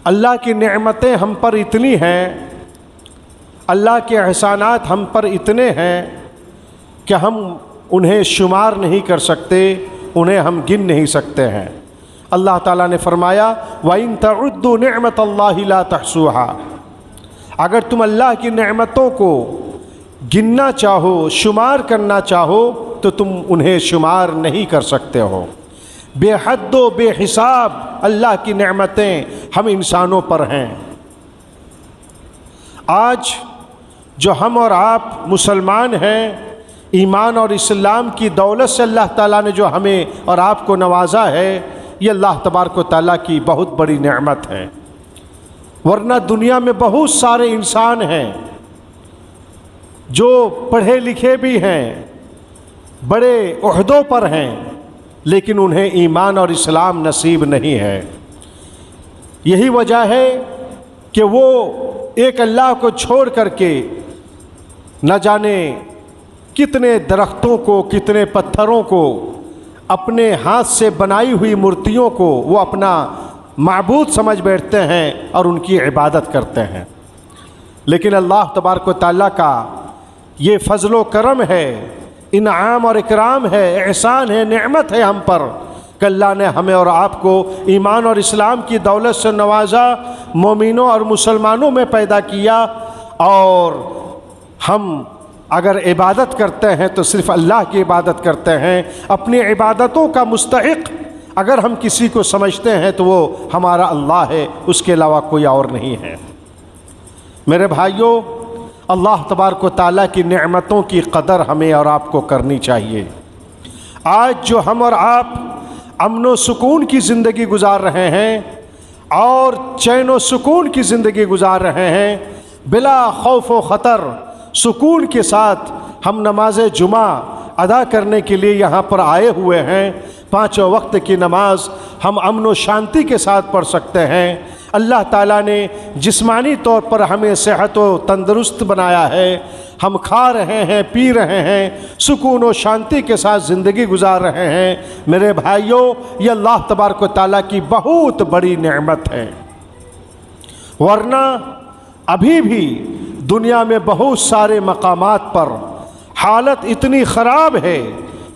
اللہ کی نعمتیں ہم پر اتنی ہیں، اللہ کے احسانات ہم پر اتنے ہیں کہ ہم انہیں شمار نہیں کر سکتے، انہیں ہم گن نہیں سکتے ہیں۔ اللہ تعالیٰ نے فرمایا وَإِن تَعُدُّوا نِعْمَةَ اللَّهِ لَا تَحْصُوهَا، اگر تم اللہ کی نعمتوں کو گننا چاہو، شمار کرنا چاہو تو تم انہیں شمار نہیں کر سکتے ہو۔ بے حد و بے حساب اللہ کی نعمتیں ہم انسانوں پر ہیں۔ آج جو ہم اور آپ مسلمان ہیں، ایمان اور اسلام کی دولت سے اللہ تعالیٰ نے جو ہمیں اور آپ کو نوازا ہے، یہ اللہ تبارک و تعالیٰ کی بہت بڑی نعمت ہے۔ ورنہ دنیا میں بہت سارے انسان ہیں جو پڑھے لکھے بھی ہیں، بڑے عہدوں پر ہیں، لیکن انہیں ایمان اور اسلام نصیب نہیں ہے۔ یہی وجہ ہے کہ وہ ایک اللہ کو چھوڑ کر کے نہ جانے کتنے درختوں کو، کتنے پتھروں کو، اپنے ہاتھ سے بنائی ہوئی مورتیوں کو وہ اپنا معبود سمجھ بیٹھتے ہیں اور ان کی عبادت کرتے ہیں۔ لیکن اللہ تبارک و تعالیٰ کا یہ فضل و کرم ہے، انعام اور اکرام ہے، احسان ہے، نعمت ہے ہم پر کہ اللہ نے ہمیں اور آپ کو ایمان اور اسلام کی دولت سے نوازا، مومنوں اور مسلمانوں میں پیدا کیا، اور ہم اگر عبادت کرتے ہیں تو صرف اللہ کی عبادت کرتے ہیں۔ اپنی عبادتوں کا مستحق اگر ہم کسی کو سمجھتے ہیں تو وہ ہمارا اللہ ہے، اس کے علاوہ کوئی اور نہیں ہے۔ میرے بھائیوں، اللہ تبارک و تعالیٰ کی نعمتوں کی قدر ہمیں اور آپ کو کرنی چاہیے۔ آج جو ہم اور آپ امن و سکون کی زندگی گزار رہے ہیں اور چین و سکون کی زندگی گزار رہے ہیں، بلا خوف و خطر سکون کے ساتھ ہم نماز جمعہ ادا کرنے کے لیے یہاں پر آئے ہوئے ہیں۔ 5 وقت کی نماز ہم امن و شانتی کے ساتھ پڑھ سکتے ہیں۔ اللہ تعالیٰ نے جسمانی طور پر ہمیں صحت و تندرست بنایا ہے، ہم کھا رہے ہیں، پی رہے ہیں، سکون و شانتی کے ساتھ زندگی گزار رہے ہیں۔ میرے بھائیوں، یہ اللہ تبارک و تعالیٰ کی بہت بڑی نعمت ہے۔ ورنہ ابھی بھی دنیا میں بہت سارے مقامات پر حالت اتنی خراب ہے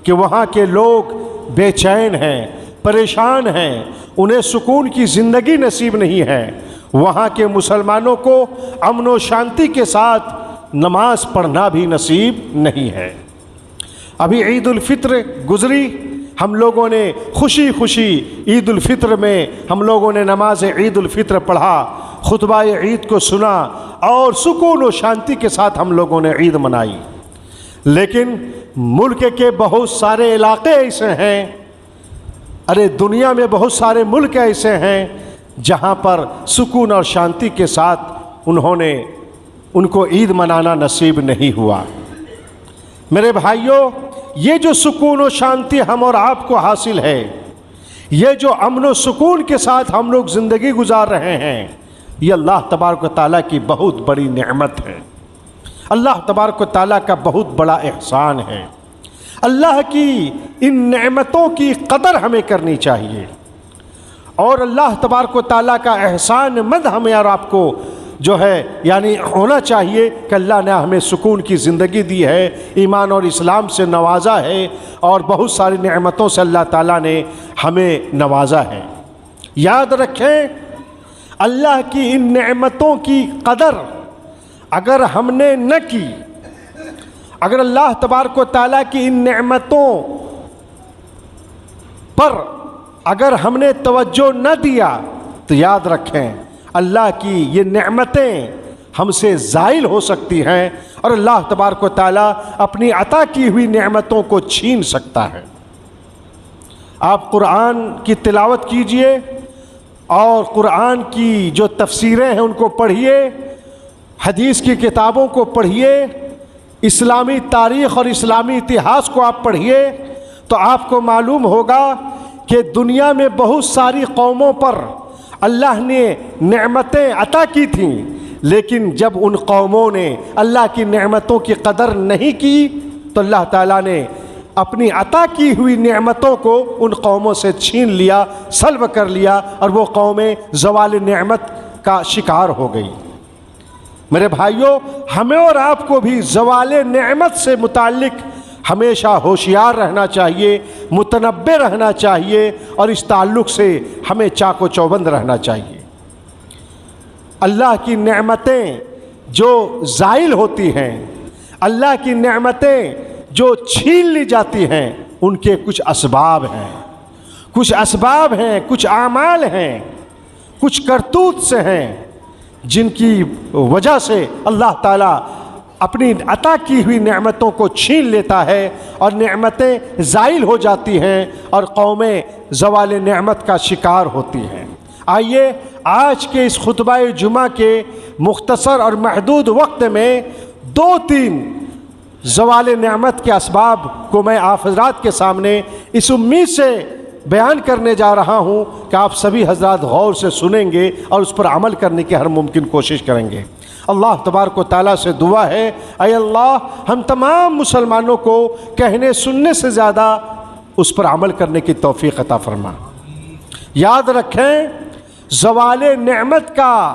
کہ وہاں کے لوگ بے چین ہیں، پریشان ہیں، انہیں سکون کی زندگی نصیب نہیں ہے۔ وہاں کے مسلمانوں کو امن و شانتی کے ساتھ نماز پڑھنا بھی نصیب نہیں ہے۔ ابھی عید الفطر گزری، ہم لوگوں نے خوشی خوشی عید الفطر میں ہم لوگوں نے نماز عید الفطر پڑھا، خطبہ عید کو سنا اور سکون و شانتی کے ساتھ ہم لوگوں نے عید منائی۔ لیکن ملک کے بہت سارے علاقے ایسے ہیں، دنیا میں بہت سارے ملک ایسے ہیں جہاں پر سکون اور شانتی کے ساتھ ان کو عید منانا نصیب نہیں ہوا۔ میرے بھائیوں، یہ جو سکون و شانتی ہم اور آپ کو حاصل ہے، یہ جو امن و سکون کے ساتھ ہم لوگ زندگی گزار رہے ہیں، یہ اللہ تبارک و تعالیٰ کی بہت بڑی نعمت ہے، اللہ تبارک و تعالیٰ کا بہت بڑا احسان ہے۔ اللہ کی ان نعمتوں کی قدر ہمیں کرنی چاہیے، اور اللہ تبارک و تعالیٰ کا احسان مند ہمیں اور آپ کو جو ہے یعنی ہونا چاہیے کہ اللہ نے ہمیں سکون کی زندگی دی ہے، ایمان اور اسلام سے نوازا ہے، اور بہت ساری نعمتوں سے اللہ تعالیٰ نے ہمیں نوازا ہے۔ یاد رکھیں، اللہ کی ان نعمتوں کی قدر اگر ہم نے نہ کی، اگر اللہ تبارک و تعالیٰ کی ان نعمتوں پر اگر ہم نے توجہ نہ دیا تو یاد رکھیں اللہ کی یہ نعمتیں ہم سے زائل ہو سکتی ہیں، اور اللہ تبارک و تعالیٰ اپنی عطا کی ہوئی نعمتوں کو چھین سکتا ہے۔ آپ قرآن کی تلاوت کیجئے اور قرآن کی جو تفسیریں ہیں ان کو پڑھیے، حدیث کی کتابوں کو پڑھیے، اسلامی تاریخ اور اسلامی اتہاس کو آپ پڑھیے، تو آپ کو معلوم ہوگا کہ دنیا میں بہت ساری قوموں پر اللہ نے نعمتیں عطا کی تھیں، لیکن جب ان قوموں نے اللہ کی نعمتوں کی قدر نہیں کی تو اللہ تعالیٰ نے اپنی عطا کی ہوئی نعمتوں کو ان قوموں سے چھین لیا، سلب کر لیا، اور وہ قومیں زوال نعمت کا شکار ہو گئی۔ میرے بھائیوں، ہمیں اور آپ کو بھی زوال نعمت سے متعلق ہمیشہ ہوشیار رہنا چاہیے، متنبہ رہنا چاہیے، اور اس تعلق سے ہمیں چاق و چوبند رہنا چاہیے۔ اللہ کی نعمتیں جو زائل ہوتی ہیں، اللہ کی نعمتیں جو چھین لی جاتی ہیں، ان کے کچھ اسباب ہیں، کچھ اعمال ہیں، کچھ کرتوت سے ہیں، جن کی وجہ سے اللہ تعالیٰ اپنی عطا کی ہوئی نعمتوں کو چھین لیتا ہے اور نعمتیں زائل ہو جاتی ہیں اور قومیں زوال نعمت کا شکار ہوتی ہیں۔ آئیے آج کے اس خطبہ جمعہ کے مختصر اور محدود وقت میں 2-3 زوال نعمت کے اسباب کو میں آپ حضرات کے سامنے اس امید سے بیان کرنے جا رہا ہوں کہ آپ سبھی حضرات غور سے سنیں گے اور اس پر عمل کرنے کی ہر ممکن کوشش کریں گے۔ اللہ تبارک و تعالیٰ سے دعا ہے، اے اللہ ہم تمام مسلمانوں کو کہنے سننے سے زیادہ اس پر عمل کرنے کی توفیق عطا فرما۔ یاد رکھیں، زوال نعمت کا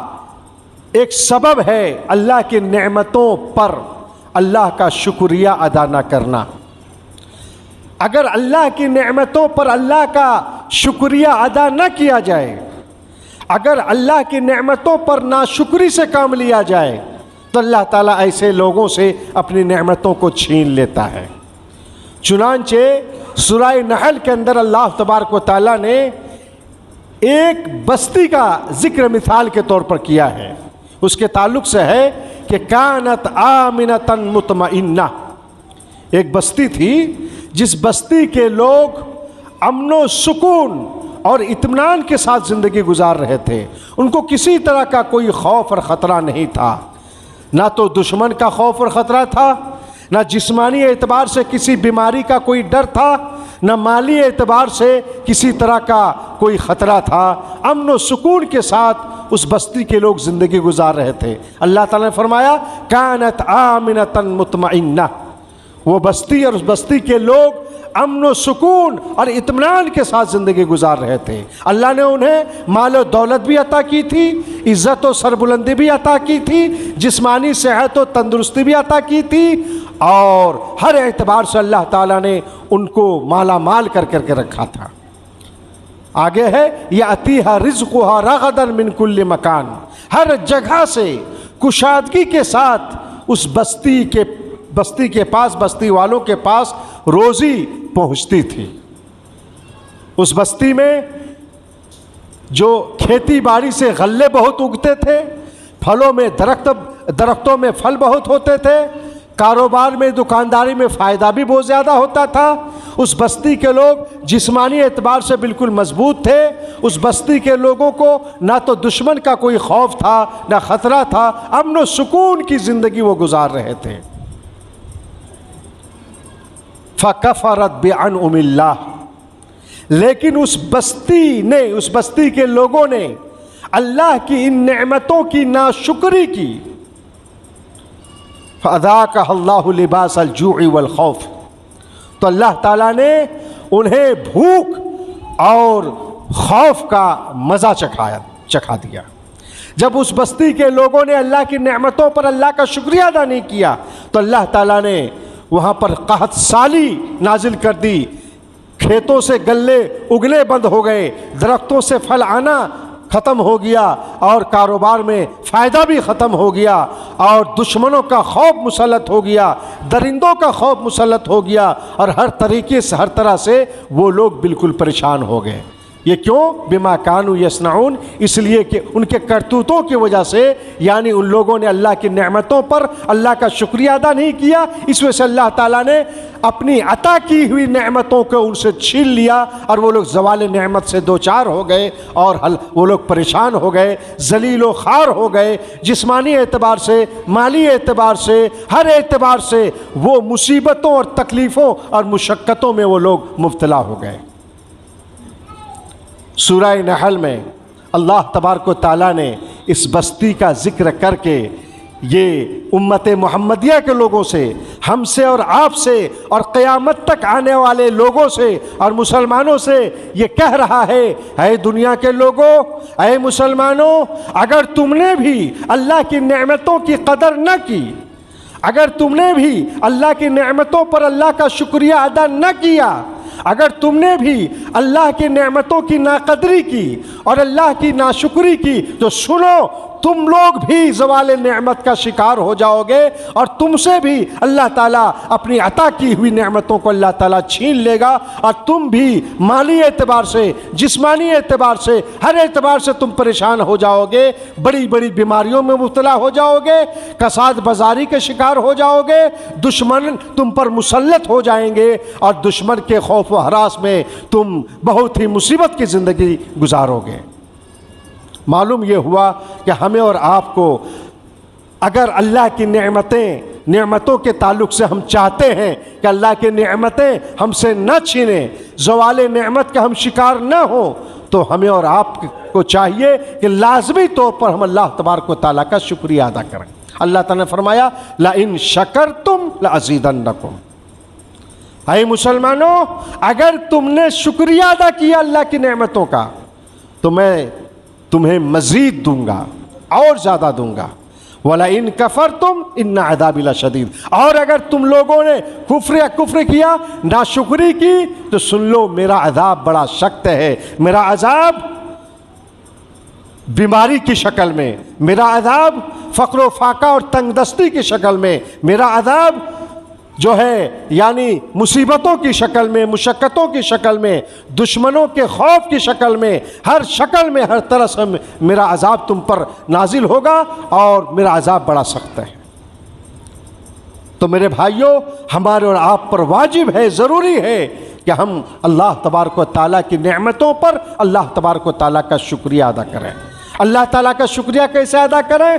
ایک سبب ہے اللہ کی نعمتوں پر اللہ کا شکریہ ادا نہ کرنا۔ اگر اللہ کی نعمتوں پر اللہ کا شکریہ ادا نہ کیا جائے، اگر اللہ کی نعمتوں پر ناشکری سے کام لیا جائے، تو اللہ تعالیٰ ایسے لوگوں سے اپنی نعمتوں کو چھین لیتا ہے۔ چنانچہ سورہ نحل کے اندر اللہ تبارک و تعالیٰ نے ایک بستی کا ذکر مثال کے طور پر کیا ہے۔ اس کے تعلق سے ہے کہ کانت آمنۃ مطمئنہ، ایک بستی تھی جس بستی کے لوگ امن و سکون اور اطمینان کے ساتھ زندگی گزار رہے تھے۔ ان کو کسی طرح کا کوئی خوف اور خطرہ نہیں تھا، نہ تو دشمن کا خوف اور خطرہ تھا، نہ جسمانی اعتبار سے کسی بیماری کا کوئی ڈر تھا، نہ مالی اعتبار سے کسی طرح کا کوئی خطرہ تھا۔ امن و سکون کے ساتھ اس بستی کے لوگ زندگی گزار رہے تھے۔ اللہ تعالیٰ نے فرمایا کانت آمنۃ مطمئنہ، وہ بستی اور اس بستی کے لوگ امن و سکون اور اطمینان کے ساتھ زندگی گزار رہے تھے۔ اللہ نے انہیں مال و دولت بھی عطا کی تھی، عزت و سربلندی بھی عطا کی تھی، جسمانی صحت و تندرستی بھی عطا کی تھی، اور ہر اعتبار سے اللہ تعالیٰ نے ان کو مالا مال کر کے رکھا تھا۔ آگے ہے یأتیہا رزقہا رغدا من کل مکان، ہر جگہ سے کشادگی کے ساتھ اس بستی کے پاس، بستی والوں کے پاس روزی پہنچتی تھی۔ اس بستی میں جو کھیتی باڑی سے غلے بہت اگتے تھے، پھلوں میں درختوں میں پھل بہت ہوتے تھے، کاروبار میں دکانداری میں فائدہ بھی بہت زیادہ ہوتا تھا۔ اس بستی کے لوگ جسمانی اعتبار سے بالکل مضبوط تھے۔ اس بستی کے لوگوں کو نہ تو دشمن کا کوئی خوف تھا نہ خطرہ تھا، امن و سکون کی زندگی وہ گزار رہے تھے۔ فَكَفَرَتْ بِأَنْعُمِ اللَّهِ، لیکن اس بستی کے لوگوں نے اللہ کی ان نعمتوں کی ناشکری کی۔ فَأَذَاقَهَا اللَّهُ لِبَاسَ الْجُوعِ وَالْخَوْفِ، تو اللہ تعالیٰ نے انہیں بھوک اور خوف کا مزہ چکھا دیا۔ جب اس بستی کے لوگوں نے اللہ کی نعمتوں پر اللہ کا شکریہ ادا نہیں کیا، تو اللہ تعالیٰ نے وہاں پر قحط سالی نازل کر دی، کھیتوں سے گلے اگنے بند ہو گئے، درختوں سے پھل آنا ختم ہو گیا، اور کاروبار میں فائدہ بھی ختم ہو گیا، اور دشمنوں کا خوف مسلط ہو گیا، درندوں کا خوف مسلط ہو گیا، اور ہر طریقے سے ہر طرح سے وہ لوگ بالکل پریشان ہو گئے۔ یہ کیوں؟ بما کانوا یصنعون، اس لیے کہ ان کے کرتوتوں کی وجہ سے، یعنی ان لوگوں نے اللہ کی نعمتوں پر اللہ کا شکریہ ادا نہیں کیا، اس وجہ سے اللہ تعالیٰ نے اپنی عطا کی ہوئی نعمتوں کو ان سے چھین لیا، اور وہ لوگ زوال نعمت سے دوچار ہو گئے، اور وہ لوگ پریشان ہو گئے، ذلیل و خوار ہو گئے، جسمانی اعتبار سے، مالی اعتبار سے، ہر اعتبار سے وہ مصیبتوں اور تکلیفوں اور مشقتوں میں وہ لوگ مبتلا ہو گئے۔ سورہ نحل میں اللہ تبارک و تعالیٰ نے اس بستی کا ذکر کر کے یہ امت محمدیہ کے لوگوں سے، ہم سے اور آپ سے اور قیامت تک آنے والے لوگوں سے اور مسلمانوں سے یہ کہہ رہا ہے، اے دنیا کے لوگوں، اے مسلمانوں، اگر تم نے بھی اللہ کی نعمتوں کی قدر نہ کی، اگر تم نے بھی اللہ کی نعمتوں پر اللہ کا شکریہ ادا نہ کیا، اگر تم نے بھی اللہ کی نعمتوں کی ناقدری کی اور اللہ کی ناشکری کی، تو سنو، تم لوگ بھی زوال نعمت کا شکار ہو جاؤ گے، اور تم سے بھی اللہ تعالیٰ اپنی عطا کی ہوئی نعمتوں کو اللہ تعالیٰ چھین لے گا، اور تم بھی مالی اعتبار سے، جسمانی اعتبار سے، ہر اعتبار سے تم پریشان ہو جاؤ گے، بڑی بڑی بیماریوں میں مبتلا ہو جاؤ گے، کساد بازاری کے شکار ہو جاؤ گے، دشمن تم پر مسلط ہو جائیں گے، اور دشمن کے خوف و ہراس میں تم بہت ہی مصیبت کی زندگی گزارو گے۔ معلوم یہ ہوا کہ ہمیں اور آپ کو اگر اللہ کی نعمتوں کے تعلق سے ہم چاہتے ہیں کہ اللہ کی نعمتیں ہم سے نہ چھینیں، زوال نعمت کا ہم شکار نہ ہوں، تو ہمیں اور آپ کو چاہیے کہ لازمی طور پر ہم اللہ تبارک و تعالیٰ کا شکریہ ادا کریں۔ اللہ تعالیٰ نے فرمایا لَإِن شَكَرْتُمْ لَأَزِيدَنَّكُمْ، اے مسلمانوں، اگر تم نے شکریہ ادا کیا اللہ کی نعمتوں کا تو میں تمہیں مزید دوں گا، اور زیادہ دوں گا۔ وَلَئِن كَفَرْتُمْ إِنَّ عَذَابِي لَشَدِيدٌ، اور اگر تم لوگوں نے کفر کیا، ناشکری کی، تو سن لو میرا عذاب بڑا سخت ہے، میرا عذاب بیماری کی شکل میں، میرا عذاب فقر و فاقہ اور تنگ دستی کی شکل میں، میرا عذاب جو ہے یعنی مصیبتوں کی شکل میں، مشقتوں کی شکل میں، دشمنوں کے خوف کی شکل میں، ہر شکل میں، ہر طرح سے میرا عذاب تم پر نازل ہوگا، اور میرا عذاب بڑا سخت ہے۔ تو میرے بھائیوں، ہمارے اور آپ پر واجب ہے، ضروری ہے کہ ہم اللہ تبارک و تعالیٰ کی نعمتوں پر اللہ تبارک و تعالیٰ کا شکریہ ادا کریں۔ اللہ تعالیٰ کا شکریہ کیسے ادا کریں؟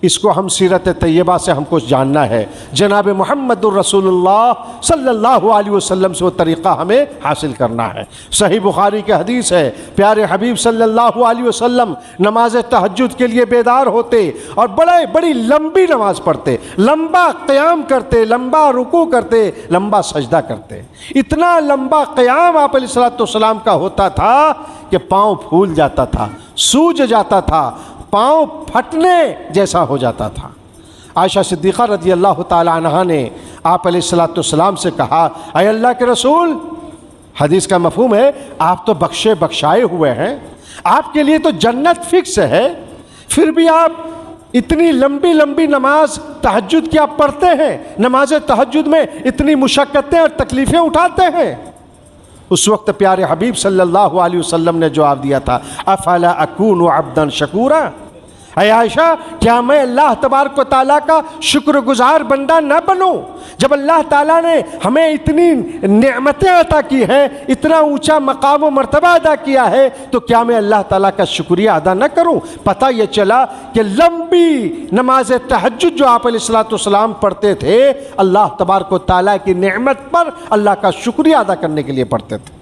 اس کو ہم سیرت طیبہ سے ہم کو جاننا ہے، جناب محمد الرسول اللہ صلی اللہ علیہ وسلم سے وہ طریقہ ہمیں حاصل کرنا ہے۔ صحیح بخاری کی حدیث ہے، پیارے حبیب صلی اللہ علیہ وسلم نماز تہجد کے لیے بیدار ہوتے اور بڑی لمبی نماز پڑھتے، لمبا قیام کرتے، لمبا رکوع کرتے، لمبا سجدہ کرتے۔ اتنا لمبا قیام آپ علیہ السلام کا ہوتا تھا کہ پاؤں پھول جاتا تھا، سوج جاتا تھا، پاؤں پھٹنے جیسا ہو جاتا تھا۔ عائشہ صدیقہ رضی اللہ تعالی عنہا نے آپ علیہ السلام سے کہا، اے اللہ کے رسول، حدیث کا مفہوم ہے آپ تو بخشائے ہوئے ہیں، آپ کے لیے تو جنت فکس ہے، پھر بھی آپ اتنی لمبی نماز تہجد کی آپ پڑھتے ہیں، نماز تہجد میں اتنی مشقتیں اور تکلیفیں اٹھاتے ہیں۔ اس وقت پیارے حبیب صلی اللہ علیہ وسلم نے جواب دیا تھا، افلا اکون عبدا شکورا، اے عائشہ، کیا میں اللہ تبارک و تعالیٰ کا شکر گزار بندہ نہ بنوں؟ جب اللہ تعالیٰ نے ہمیں اتنی نعمتیں عطا کی ہیں، اتنا اونچا مقام و مرتبہ ادا کیا ہے، تو کیا میں اللہ تعالیٰ کا شکریہ ادا نہ کروں؟ پتہ یہ چلا کہ لمبی نماز تہجد جو آپ علیہ السلام پڑھتے تھے، اللہ تبارک و تعالیٰ کی نعمت پر اللہ کا شکریہ ادا کرنے کے لیے پڑھتے تھے۔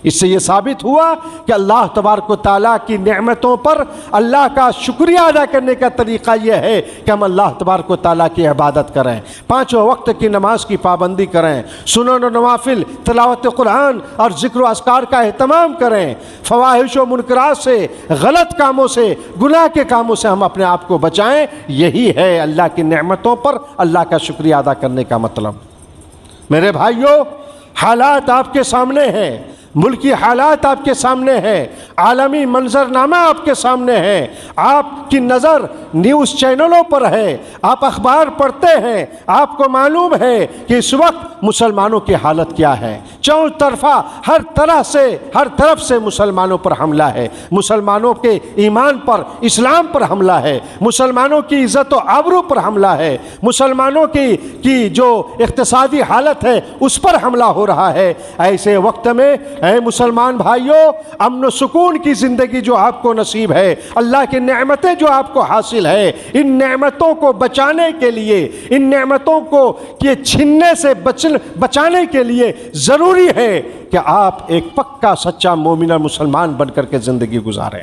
اس سے یہ ثابت ہوا کہ اللہ تبارک و تعالیٰ کی نعمتوں پر اللہ کا شکریہ ادا کرنے کا طریقہ یہ ہے کہ ہم اللہ تبارک و تعالیٰ کی عبادت کریں، 5 وقت کی نماز کی پابندی کریں، سنن و نوافل، تلاوت قرآن اور ذکر و اذکار کا اہتمام کریں، فواحش و منکرات سے، غلط کاموں سے، گناہ کے کاموں سے ہم اپنے آپ کو بچائیں۔ یہی ہے اللہ کی نعمتوں پر اللہ کا شکریہ ادا کرنے کا مطلب۔ میرے بھائیوں، حالات آپ کے سامنے ہیں، ملکی حالات آپ کے سامنے ہیں، عالمی منظرنامہ آپ کے سامنے ہے، آپ کی نظر نیوز چینلوں پر ہے، آپ اخبار پڑھتے ہیں، آپ کو معلوم ہے کہ اس وقت مسلمانوں کی حالت کیا ہے۔ چون طرفہ ہر طرف سے مسلمانوں پر حملہ ہے، مسلمانوں کے ایمان پر، اسلام پر حملہ ہے، مسلمانوں کی عزت و آبرو پر حملہ ہے، مسلمانوں کی جو اقتصادی حالت ہے اس پر حملہ ہو رہا ہے۔ ایسے وقت میں اے مسلمان بھائیوں، امن و سکون کی زندگی جو آپ کو نصیب ہے، اللہ کی نعمتیں جو آپ کو حاصل ہے، ان نعمتوں کو بچانے کے لیے، ان نعمتوں کو یہ چھیننے سے بچانے کے لیے ضروری ہے کہ آپ ایک پکا سچا مومن مسلمان بن کر کے زندگی گزاریں۔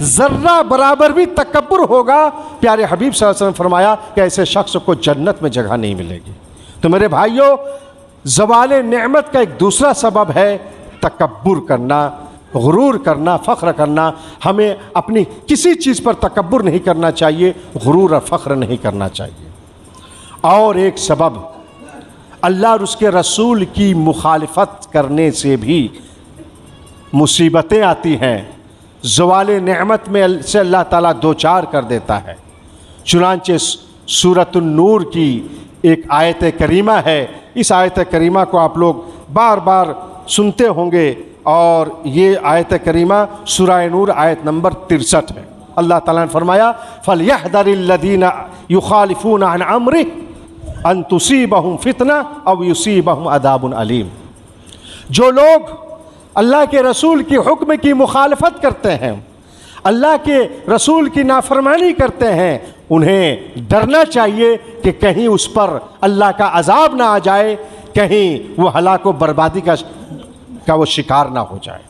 ذرہ برابر بھی تکبر ہوگا، پیارے حبیب صلی اللہ علیہ وسلم فرمایا کہ ایسے شخص کو جنت میں جگہ نہیں ملے گی۔ تو میرے بھائیوں، زوال نعمت کا ایک دوسرا سبب ہے تکبر کرنا، غرور کرنا، فخر کرنا۔ ہمیں اپنی کسی چیز پر تکبر نہیں کرنا چاہیے، غرور اور فخر نہیں کرنا چاہیے۔ اور ایک سبب، اللہ اور اس کے رسول کی مخالفت کرنے سے بھی مصیبتیں آتی ہیں، زوال نعمت میں سے اللہ تعالیٰ دوچار کر دیتا ہے۔ چنانچہ سورۃ النور کی ایک آیت کریمہ ہے، اس آیت کریمہ کو آپ لوگ بار بار سنتے ہوں گے، اور یہ آیت کریمہ سورہ نور آیت نمبر 63 ہے۔ اللہ تعالیٰ نے فرمایا فَلْيَحْذَرِ الَّذِينَ يُخَالِفُونَ عَنْ أَمْرِهِ أَن تُصِيبَهُمْ فِتْنَةٌ أَوْ يُصِيبَهُمْ عَذَابٌ أَلِيمٌ۔ جو لوگ اللہ کے رسول کی حکم کی مخالفت کرتے ہیں، اللہ کے رسول کی نافرمانی کرتے ہیں، انہیں ڈرنا چاہیے کہ کہیں اس پر اللہ کا عذاب نہ آ جائے، کہیں وہ ہلاک و بربادی کا وہ شکار نہ ہو جائے۔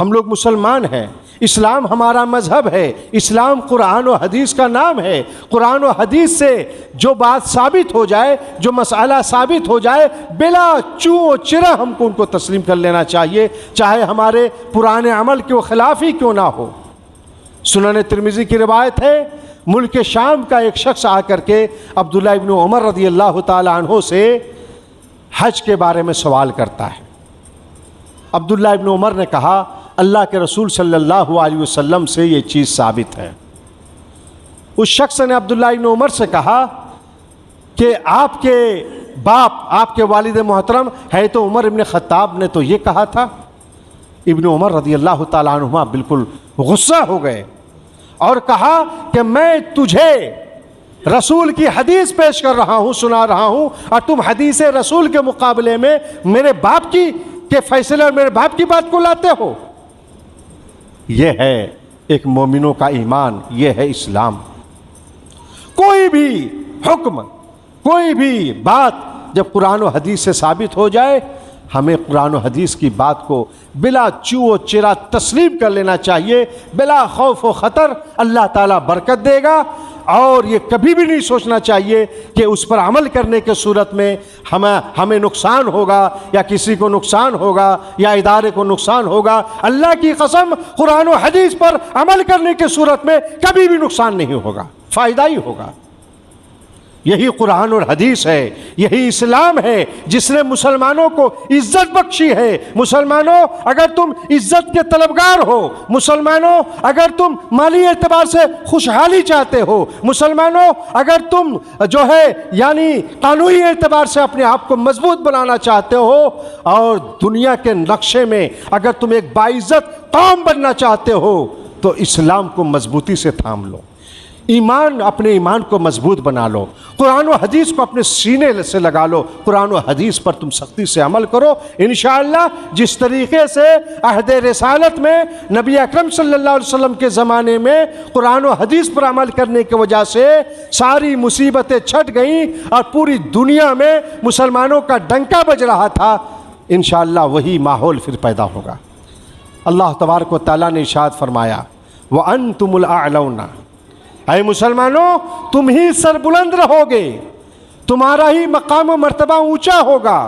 ہم لوگ مسلمان ہیں، اسلام ہمارا مذہب ہے، اسلام قرآن و حدیث کا نام ہے۔ قرآن و حدیث سے جو بات ثابت ہو جائے، جو مسئلہ ثابت ہو جائے، بلا چوں و چرا ہم کو ان کو تسلیم کر لینا چاہیے، چاہے ہمارے پرانے عمل کے خلاف ہی کیوں نہ ہو۔ سنن ترمذی کی روایت ہے، ملک شام کا ایک شخص آ کر کے عبداللہ ابن عمر رضی اللہ تعالی عنہ سے حج کے بارے میں سوال کرتا ہے۔ عبداللہ ابن عمر نے کہا اللہ کے رسول صلی اللہ علیہ وسلم سے یہ چیز ثابت ہے۔ اس شخص نے عبداللہ ابن عمر سے کہا کہ آپ کے باپ، آپ کے والد محترم ہے تو عمر ابن خطاب نے تو یہ کہا تھا۔ ابن عمر رضی اللہ تعالیٰ عنہما بالکل غصہ ہو گئے اور کہا کہ میں تجھے رسول کی حدیث پیش کر رہا ہوں، سنا رہا ہوں، اور تم حدیث رسول کے مقابلے میں میرے باپ کے فیصلے اور میرے باپ کی بات کو لاتے ہو۔ یہ ہے ایک مومنوں کا ایمان، یہ ہے اسلام۔ کوئی بھی حکم، کوئی بھی بات جب قرآن و حدیث سے ثابت ہو جائے، ہمیں قرآن و حدیث کی بات کو بلا چو و چرا تسلیم کر لینا چاہیے، بلا خوف و خطر۔ اللہ تعالیٰ برکت دے گا، اور یہ کبھی بھی نہیں سوچنا چاہیے کہ اس پر عمل کرنے کے صورت میں ہمیں نقصان ہوگا، یا کسی کو نقصان ہوگا، یا ادارے کو نقصان ہوگا۔ اللہ کی قسم، قرآن و حدیث پر عمل کرنے کے صورت میں کبھی بھی نقصان نہیں ہوگا، فائدہ ہی ہوگا۔ یہی قرآن اور حدیث ہے، یہی اسلام ہے جس نے مسلمانوں کو عزت بخشی ہے۔ مسلمانوں، اگر تم عزت کے طلبگار ہو، مسلمانوں اگر تم مالی اعتبار سے خوشحالی چاہتے ہو، مسلمانوں اگر تم جو ہے یعنی قانونی اعتبار سے اپنے آپ کو مضبوط بنانا چاہتے ہو، اور دنیا کے نقشے میں اگر تم ایک باعزت قوم بننا چاہتے ہو، تو اسلام کو مضبوطی سے تھام لو، اپنے ایمان کو مضبوط بنا لو، قرآن و حدیث کو اپنے سینے سے لگا لو، قرآن و حدیث پر تم سختی سے عمل کرو۔ انشاءاللہ جس طریقے سے عہد رسالت میں نبی اکرم صلی اللہ علیہ وسلم کے زمانے میں قرآن و حدیث پر عمل کرنے کی وجہ سے ساری مصیبتیں چھٹ گئیں اور پوری دنیا میں مسلمانوں کا ڈنکا بج رہا تھا، انشاءاللہ وہی ماحول پھر پیدا ہوگا۔ اللہ تبارک و تعالیٰ نے ارشاد فرمایا وَأَنْتُمُ الْأَعْلَوْنَ، اے مسلمانوں تم ہی سربلند رہو گے، تمہارا ہی مقام و مرتبہ اونچا ہوگا،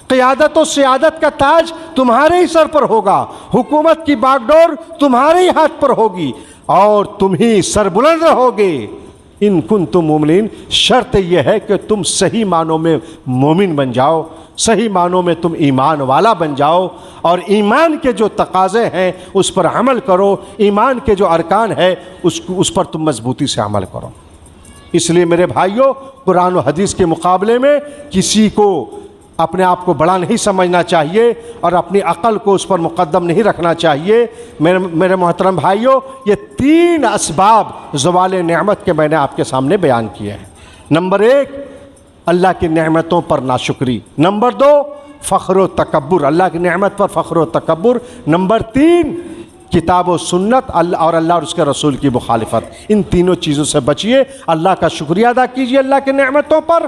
قیادت و سیادت کا تاج تمہارے ہی سر پر ہوگا، حکومت کی باغ ڈور تمہارے ہی ہاتھ پر ہوگی، اور تم ہی سربلند رہو گے۔ ان کنتم مومنین، شرط یہ ہے کہ تم صحیح معنوں میں مومن بن جاؤ، صحیح معنوں میں تم ایمان والا بن جاؤ، اور ایمان کے جو تقاضے ہیں اس پر عمل کرو، ایمان کے جو ارکان ہے اس پر تم مضبوطی سے عمل کرو۔ اس لیے میرے بھائیوں، قرآن و حدیث کے مقابلے میں کسی کو اپنے آپ کو بڑا نہیں سمجھنا چاہیے، اور اپنی عقل کو اس پر مقدم نہیں رکھنا چاہیے۔ میرے محترم بھائیوں، یہ 3 اسباب زوال نعمت کے میں نے آپ کے سامنے بیان کیے ہیں۔ نمبر 1، اللہ کی نعمتوں پر ناشکری۔ نمبر 2، فخر و تکبر، اللہ کی نعمت پر فخر و تکبر۔ نمبر 3، کتاب و سنت اور اللہ اور اس کے رسول کی مخالفت۔ ان تینوں چیزوں سے بچیے، اللہ کا شکریہ ادا کیجیے اللہ کی نعمتوں پر،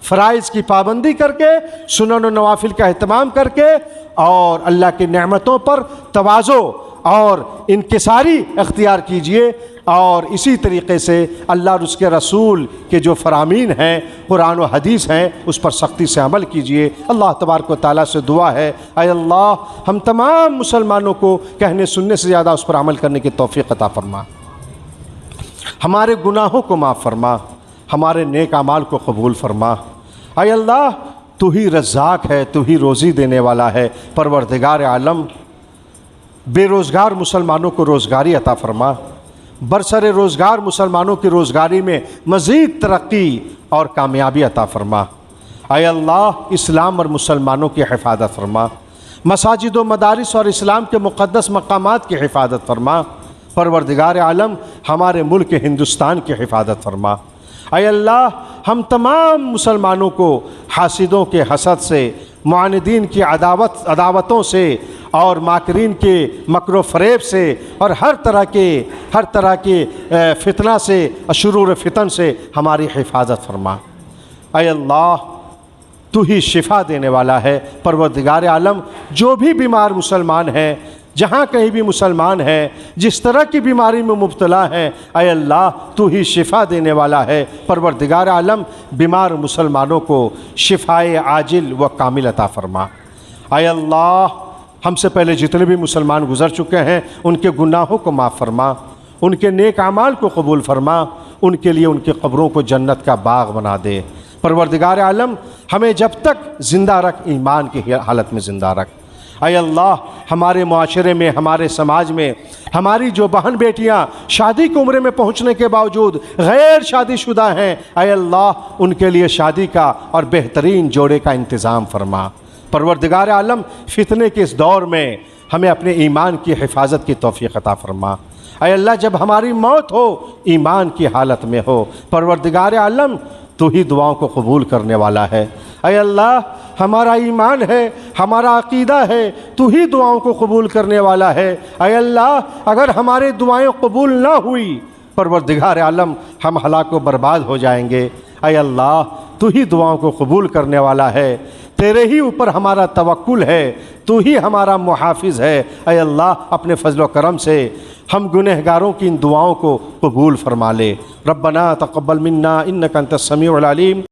فرائض کی پابندی کر کے، سنن و نوافل کا اہتمام کر کے، اور اللہ کی نعمتوں پر تواضع اور انکساری اختیار کیجئے، اور اسی طریقے سے اللہ اور اس کے رسول کے جو فرامین ہیں، قرآن و حدیث ہیں، اس پر سختی سے عمل کیجئے۔ اللہ تبارک و تعالیٰ سے دعا ہے، اے اللہ ہم تمام مسلمانوں کو کہنے سننے سے زیادہ اس پر عمل کرنے کی توفیق عطا فرما، ہمارے گناہوں کو معاف فرما، ہمارے نیک اعمال کو قبول فرما۔ اے اللہ تو ہی رزاق ہے، تو ہی روزی دینے والا ہے، پروردگار عالم بے روزگار مسلمانوں کو روزگاری عطا فرما، برسر روزگار مسلمانوں کی روزگاری میں مزید ترقی اور کامیابی عطا فرما۔ اے اللہ اسلام اور مسلمانوں کی حفاظت فرما، مساجد و مدارس اور اسلام کے مقدس مقامات کی حفاظت فرما، پروردگار عالم ہمارے ملک ہندوستان کی حفاظت فرما۔ اے اللہ ہم تمام مسلمانوں کو حاسدوں کے حسد سے، معاندین کی عداوتوں سے اور ماکرین کے مکر و فریب سے اور ہر طرح کے فتنہ سے، شرور فتن سے ہماری حفاظت فرما۔ اے اللہ تو ہی شفا دینے والا ہے، پروردگار عالم جو بھی بیمار مسلمان ہیں، جہاں کہیں بھی مسلمان ہے، جس طرح کی بیماری میں مبتلا ہے، اے اللہ تو ہی شفا دینے والا ہے، پروردگار عالم بیمار مسلمانوں کو شفائے عاجل و کامل عطا فرما۔ اے اللہ ہم سے پہلے جتنے بھی مسلمان گزر چکے ہیں ان کے گناہوں کو معاف فرما، ان کے نیک اعمال کو قبول فرما، ان کے لیے ان کی قبروں کو جنت کا باغ بنا دے۔ پروردگار عالم ہمیں جب تک زندہ رکھ، ایمان کی حالت میں زندہ رکھ۔ اے اللہ ہمارے معاشرے میں، ہمارے سماج میں ہماری جو بہن بیٹیاں شادی کی عمر میں پہنچنے کے باوجود غیر شادی شدہ ہیں، اے اللہ ان کے لیے شادی کا اور بہترین جوڑے کا انتظام فرما۔ پروردگار عالم فتنے کے اس دور میں ہمیں اپنے ایمان کی حفاظت کی توفیق عطا فرما۔ اے اللہ جب ہماری موت ہو ایمان کی حالت میں ہو، پروردگار عالم تو ہی دعاؤں کو قبول کرنے والا ہے۔ اے اللہ ہمارا ایمان ہے، ہمارا عقیدہ ہے، تو ہی دعاؤں کو قبول کرنے والا ہے۔ اے اللہ اگر ہماری دعائیں قبول نہ ہوئی، پروردگار عالم ہم ہلاک و برباد ہو جائیں گے۔ اے اللہ تو ہی دعاؤں کو قبول کرنے والا ہے، تیرے ہی اوپر ہمارا توکل ہے، تو ہی ہمارا محافظ ہے۔ اے اللہ اپنے فضل و کرم سے ہم گنہگاروں کی ان دعاؤں کو قبول فرما لے۔ ربنا تقبل منا انک انت السمیع العلیم۔